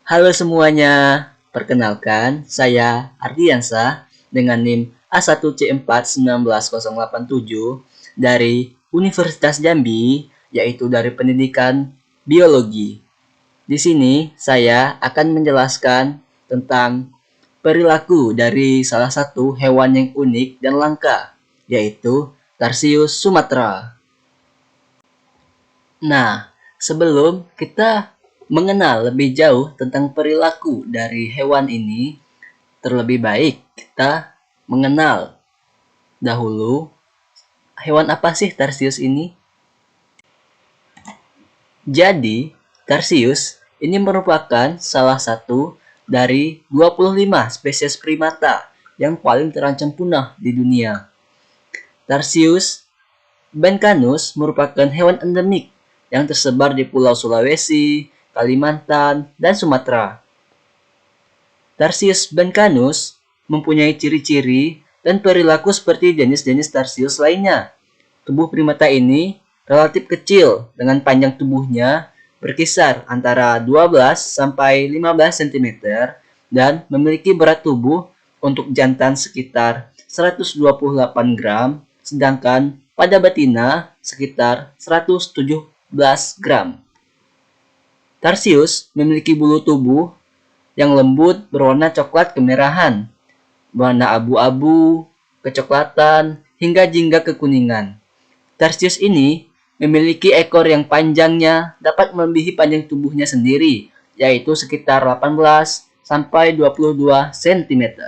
Halo semuanya, perkenalkan saya Ardiansa dengan NIM A1C4198087 dari Universitas Jambi, yaitu dari pendidikan biologi. Di sini saya akan menjelaskan tentang perilaku dari salah satu hewan yang unik dan langka, yaitu Tarsius sumatera. Nah, sebelum kita mengenal lebih jauh tentang perilaku dari hewan ini, terlebih baik kita mengenal dahulu hewan apa sih Tarsius ini. Jadi, Tarsius ini merupakan salah satu dari 25 spesies primata yang paling terancam punah di dunia. Tarsius Bencanus merupakan hewan endemik yang tersebar di Pulau Sulawesi, Kalimantan, dan Sumatera. Tarsius bencanus mempunyai ciri-ciri dan perilaku seperti jenis-jenis Tarsius lainnya. Tubuh primata ini relatif kecil dengan panjang tubuhnya berkisar antara 12 sampai 15 cm dan memiliki berat tubuh untuk jantan sekitar 128 gram, sedangkan pada betina sekitar 117 gram. Tarsius memiliki bulu tubuh yang lembut berwarna coklat kemerahan, warna abu-abu, kecoklatan, hingga jingga kekuningan. Tarsius ini memiliki ekor yang panjangnya dapat melebihi panjang tubuhnya sendiri, yaitu sekitar 18 sampai 22 cm.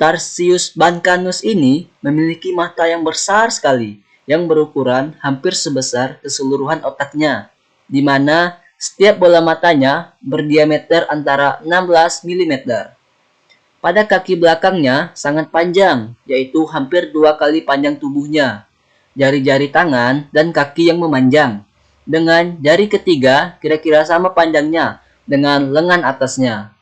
Tarsius bancanus ini memiliki mata yang besar sekali, yang berukuran hampir sebesar keseluruhan otaknya, di mana setiap bola matanya berdiameter antara 16 mm. Pada kaki belakangnya sangat panjang, yaitu hampir 2 kali panjang tubuhnya. Jari-jari tangan dan kaki yang memanjang, dengan jari ketiga kira-kira sama panjangnya dengan lengan atasnya.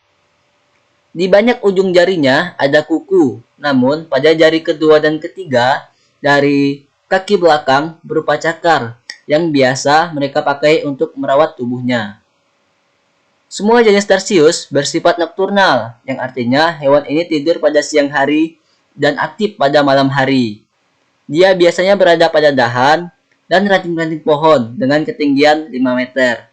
Di banyak ujung jarinya ada kuku, namun pada jari kedua dan ketiga dari kaki belakang berupa cakar yang biasa mereka pakai untuk merawat tubuhnya. Semua jenis Tarsius bersifat nokturnal, yang artinya hewan ini tidur pada siang hari dan aktif pada malam hari. Dia biasanya berada pada dahan dan ranting-ranting pohon dengan ketinggian 5 meter.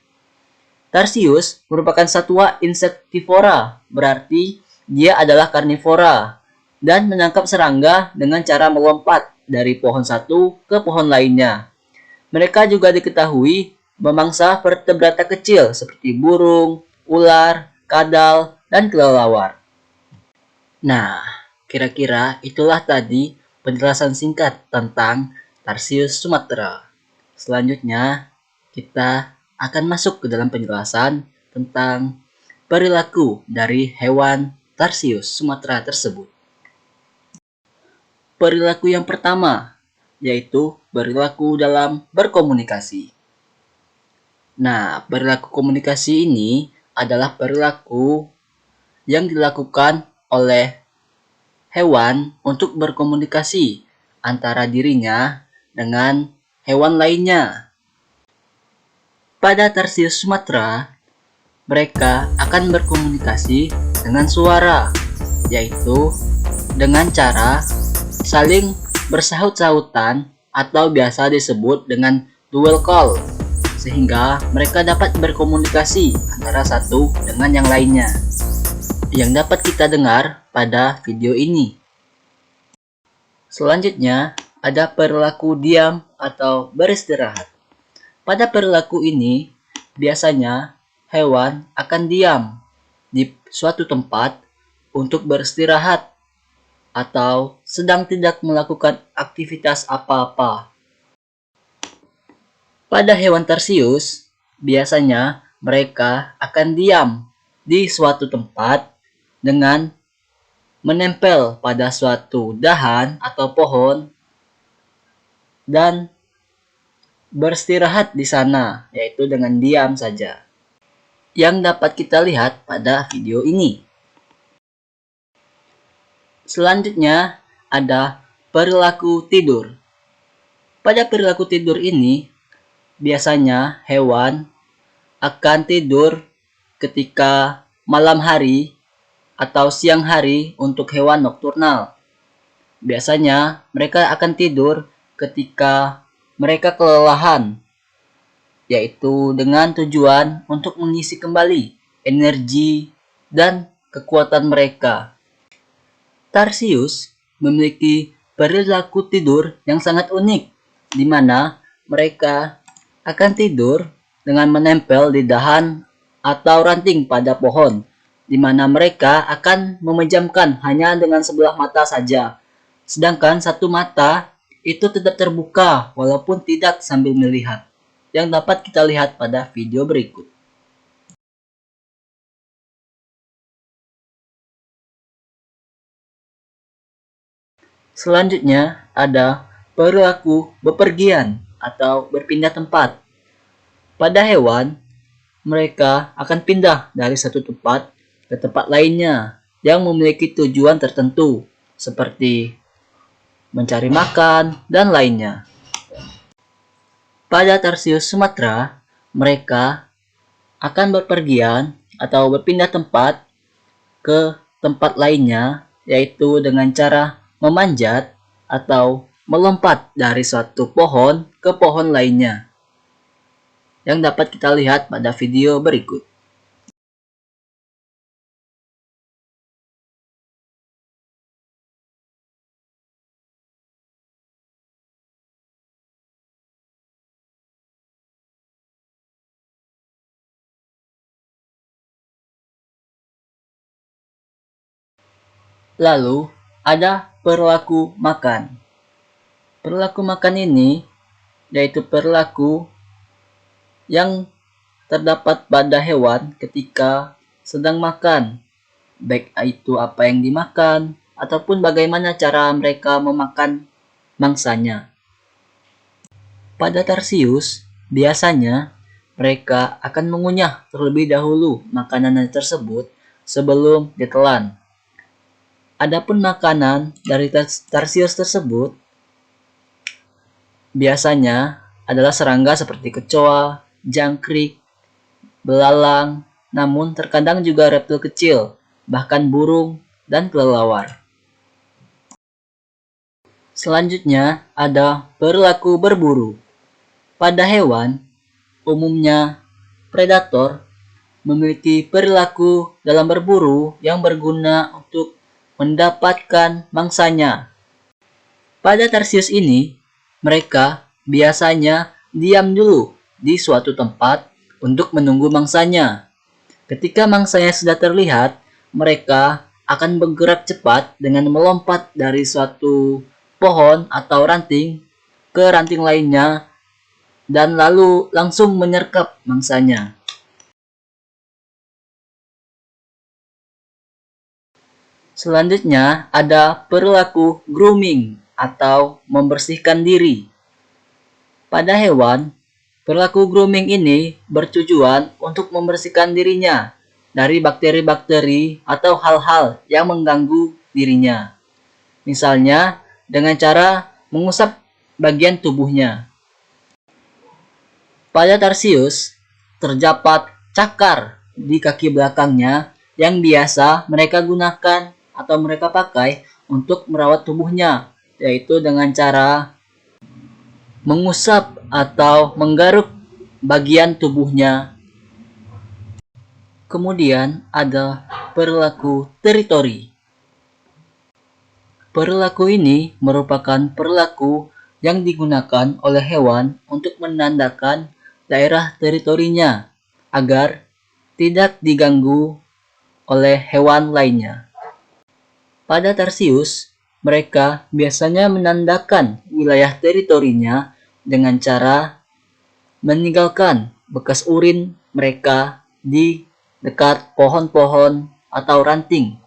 Tarsius merupakan satwa insektivora, berarti dia adalah karnivora dan menangkap serangga dengan cara melompat dari pohon satu ke pohon lainnya. Mereka juga diketahui memangsa vertebrata kecil seperti burung, ular, kadal, dan kelelawar. Nah, kira-kira itulah tadi penjelasan singkat tentang Tarsius sumatera. Selanjutnya, kita akan masuk ke dalam penjelasan tentang perilaku dari hewan Tarsius sumatera tersebut. Perilaku yang pertama, yaitu perilaku dalam berkomunikasi. Nah, perilaku komunikasi ini adalah perilaku yang dilakukan oleh hewan untuk berkomunikasi antara dirinya dengan hewan lainnya. Pada Tarsius sumatera, mereka akan berkomunikasi dengan suara, yaitu dengan cara saling bersahut-sahutan atau biasa disebut dengan dual call, sehingga mereka dapat berkomunikasi antara satu dengan yang lainnya, yang dapat kita dengar pada video ini. Selanjutnya, ada perilaku diam atau beristirahat. Pada perilaku ini, biasanya hewan akan diam di suatu tempat untuk beristirahat atau sedang tidak melakukan aktivitas apa-apa. Pada hewan Tarsius, biasanya mereka akan diam di suatu tempat dengan menempel pada suatu dahan atau pohon dan beristirahat di sana, yaitu dengan diam saja, yang dapat kita lihat pada video ini. Selanjutnya ada perilaku tidur. Pada perilaku tidur ini, biasanya hewan akan tidur ketika malam hari atau siang hari untuk hewan nokturnal. Biasanya mereka akan tidur ketika mereka kelelahan, yaitu dengan tujuan untuk mengisi kembali energi dan kekuatan mereka. Tarsius memiliki perilaku tidur yang sangat unik, di mana mereka akan tidur dengan menempel di dahan atau ranting pada pohon, di mana mereka akan memejamkan hanya dengan sebelah mata saja. Sedangkan satu mata itu tetap terbuka walaupun tidak sambil melihat, yang dapat kita lihat pada video berikut. Selanjutnya ada perilaku bepergian atau berpindah tempat. Pada hewan, mereka akan pindah dari satu tempat ke tempat lainnya yang memiliki tujuan tertentu, seperti mencari makan dan lainnya. Pada Tarsius Sumatera, mereka akan berpergian atau berpindah tempat ke tempat lainnya, yaitu dengan cara memanjat atau melompat dari suatu pohon ke pohon lainnya, yang dapat kita lihat pada video berikut. Lalu, ada perilaku makan. Perilaku makan ini yaitu perilaku yang terdapat pada hewan ketika sedang makan, baik itu apa yang dimakan ataupun bagaimana cara mereka memakan mangsanya. Pada Tarsius, biasanya mereka akan mengunyah terlebih dahulu makanan tersebut sebelum ditelan. Adapun makanan dari Tarsius tersebut biasanya adalah serangga seperti kecoa, jangkrik, belalang, namun terkadang juga reptil kecil, bahkan burung dan kelelawar. Selanjutnya ada perilaku berburu. Pada hewan, umumnya predator memiliki perilaku dalam berburu yang berguna untuk mendapatkan mangsanya. Pada Tarsius ini, mereka biasanya diam dulu di suatu tempat untuk menunggu mangsanya. Ketika mangsanya sudah terlihat, mereka akan bergerak cepat dengan melompat dari suatu pohon atau ranting ke ranting lainnya dan lalu langsung menyergap mangsanya. Selanjutnya ada perilaku grooming atau membersihkan diri. Pada hewan, perilaku grooming ini bertujuan untuk membersihkan dirinya dari bakteri-bakteri atau hal-hal yang mengganggu dirinya. Misalnya dengan cara mengusap bagian tubuhnya. Pada Tarsius, terdapat cakar di kaki belakangnya yang biasa mereka gunakan atau mereka pakai untuk merawat tubuhnya, yaitu dengan cara mengusap atau menggaruk bagian tubuhnya. Kemudian ada perilaku teritori. Perilaku ini merupakan perilaku yang digunakan oleh hewan untuk menandakan daerah teritorinya agar tidak diganggu oleh hewan lainnya. Pada Tarsius, mereka biasanya menandakan wilayah teritorinya dengan cara meninggalkan bekas urin mereka di dekat pohon-pohon atau ranting.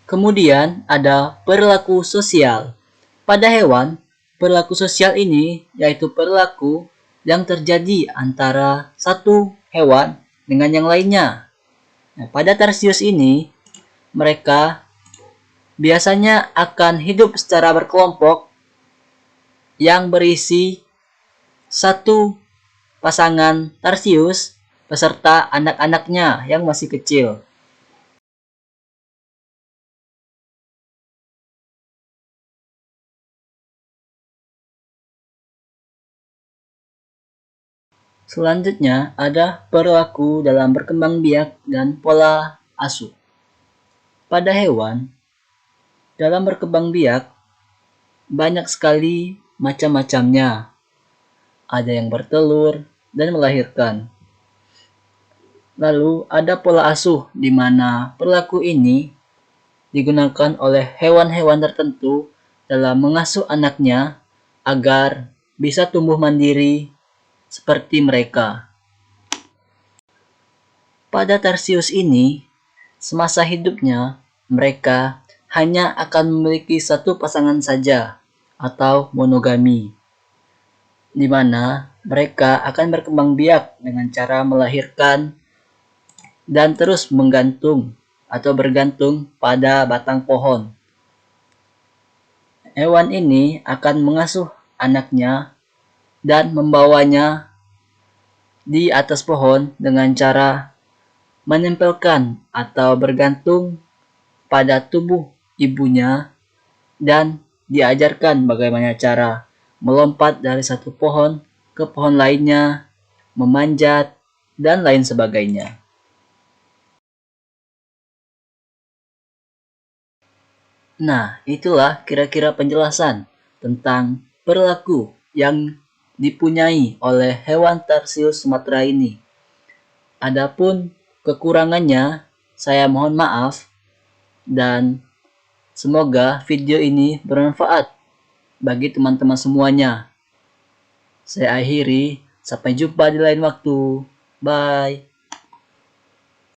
Kemudian ada perilaku sosial. Pada hewan, perilaku sosial ini yaitu perilaku yang terjadi antara satu hewan dengan yang lainnya. Nah, pada tarsius ini, mereka biasanya akan hidup secara berkelompok yang berisi satu pasangan tarsius beserta anak-anaknya yang masih kecil. Selanjutnya ada perilaku dalam berkembang biak dan pola asuh. Pada hewan, dalam berkembang biak, banyak sekali macam-macamnya. Ada yang bertelur dan melahirkan. Lalu ada pola asuh di mana perilaku ini digunakan oleh hewan-hewan tertentu dalam mengasuh anaknya agar bisa tumbuh mandiri seperti mereka. Pada tarsius ini, semasa hidupnya mereka hanya akan memiliki satu pasangan saja atau monogami, di mana mereka akan berkembang biak dengan cara melahirkan dan terus menggantung atau bergantung pada batang pohon. Hewan ini akan mengasuh anaknya dan membawanya di atas pohon dengan cara menempelkan atau bergantung pada tubuh ibunya dan diajarkan bagaimana cara melompat dari satu pohon ke pohon lainnya, memanjat, dan lain sebagainya. Nah, itulah kira-kira penjelasan tentang perilaku yang dipunyai oleh hewan tarsius Sumatera ini. Adapun kekurangannya, saya mohon maaf dan semoga video ini bermanfaat bagi teman-teman semuanya. Saya akhiri, sampai jumpa di lain waktu. Bye.